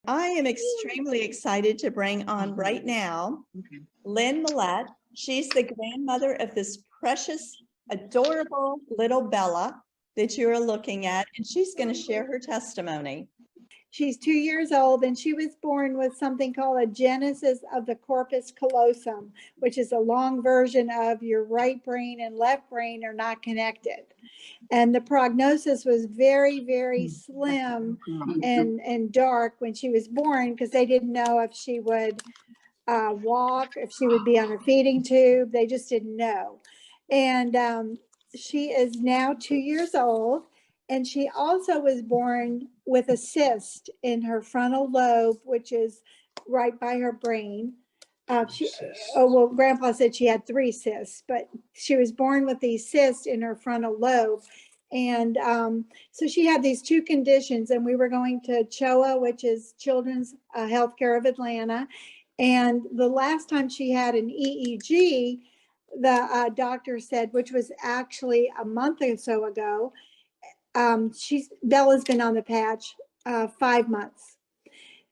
I am extremely excited to bring on right now Lynn Millette. She's the grandmother of this precious, adorable little Bella that you are looking at, and she's going to share her testimony. She's 2 years old, and she was born with something called a genesis of the corpus callosum, which is a long version of your right brain and left brain are not connected. And the prognosis was very, very slim and dark when she was born, because they didn't know if she would walk, if she would be on a feeding tube. They just didn't know. And she is now 2 years old. And she also was born with a cyst in her frontal lobe, which is right by her brain. Grandpa said she had 3 cysts, but she was born with these cysts in her frontal lobe. And so she had these 2 conditions, and we were going to CHOA, which is Children's Healthcare of Atlanta. And the last time she had an EEG, the doctor said, which was actually a month or so ago, Bella's been on the patch 5 months.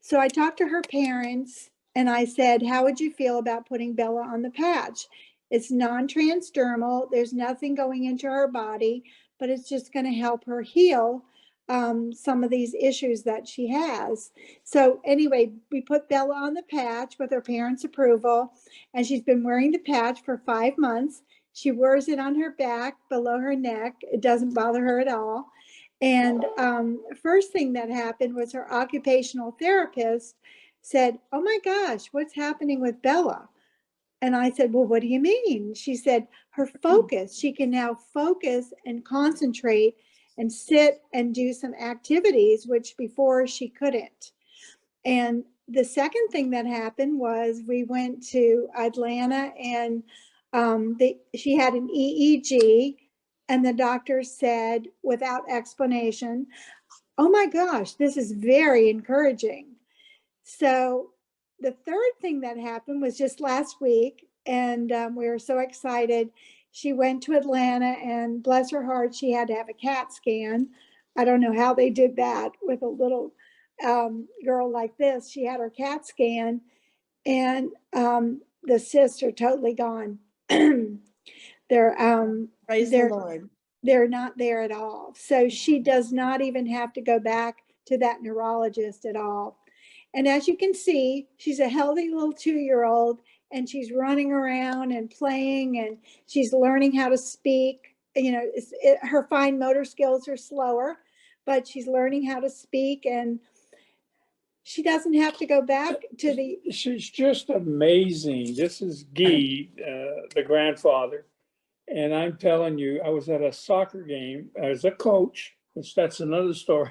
So I talked to her parents and I said, how would you feel about putting Bella on the patch? It's non-transdermal. There's nothing going into her body, but it's just going to help her heal some of these issues that she has. So anyway, we put Bella on the patch with her parents' approval, and she's been wearing the patch for 5 months. She wears it on her back below her neck. It doesn't bother her at all. And first thing that happened was her occupational therapist said, oh my gosh, what's happening with Bella? And I said, well, what do you mean? She said, her focus, she can now focus and concentrate and sit and do some activities, which before she couldn't. And the second thing that happened was we went to Atlanta, and she had an EEG, and the doctor said, without explanation, oh my gosh, this is very encouraging. So the third thing that happened was just last week, and we were so excited. She went to Atlanta, and bless her heart, she had to have a CAT scan. I don't know how they did that with a little girl like this. She had her CAT scan, and the cysts are totally gone. Praise the Lord. They're not there at all. So she does not even have to go back to that neurologist at all. And as you can see, she's a healthy little 2-year-old, and she's running around and playing, and she's learning how to speak. You know, her fine motor skills are slower, but she's learning how to speak, and she doesn't have to go back to the... She's just amazing. This is Guy, the grandfather. And I'm telling you, I was at a soccer game as a coach, which that's another story.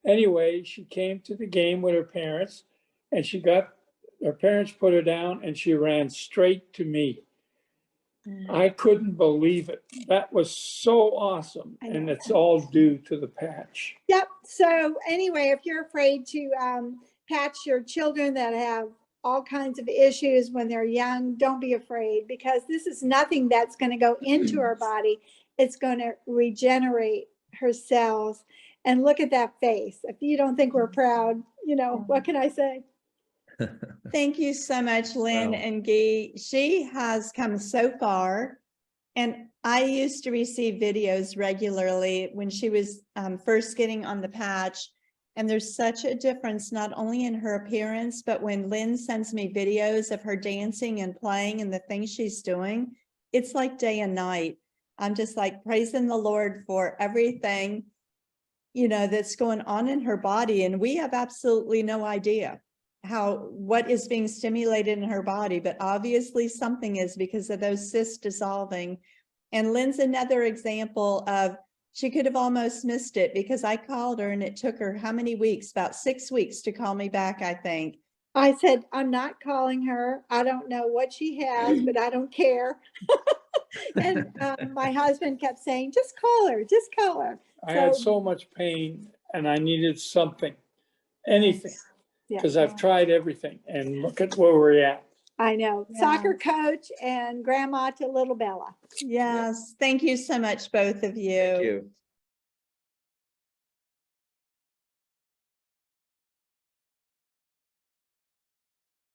Anyway, she came to the game with her parents, and her parents put her down, and she ran straight to me. I couldn't believe it. That was so awesome. And it's all due to the patch. Yep. So anyway, if you're afraid to patch your children that have all kinds of issues when they're young, don't be afraid, because this is nothing that's going to go into her body. It's going to regenerate her cells. And look at that face. If you don't think we're proud, you know, what can I say? Thank you so much, Lynn and Guy. She has come so far. And I used to receive videos regularly when she was first getting on the patch. And there's such a difference, not only in her appearance, but when Lynn sends me videos of her dancing and playing and the things she's doing, it's like day and night. I'm just like praising the Lord for everything, you know, that's going on in her body. And we have absolutely no idea what is being stimulated in her body, but obviously something is, because of those cysts dissolving. And Lynn's another example of, she could have almost missed it, because I called her and it took her how many weeks? About 6 weeks to call me back, I think. I said, I'm not calling her. I don't know what she has, but I don't care. And my husband kept saying, just call her, just call her. I had so much pain, and I needed something, anything, because I've tried everything, and look at where we're at. I know. Yeah. Soccer coach and grandma to little Bella. Yes. Thank you so much, both of you. Thank you.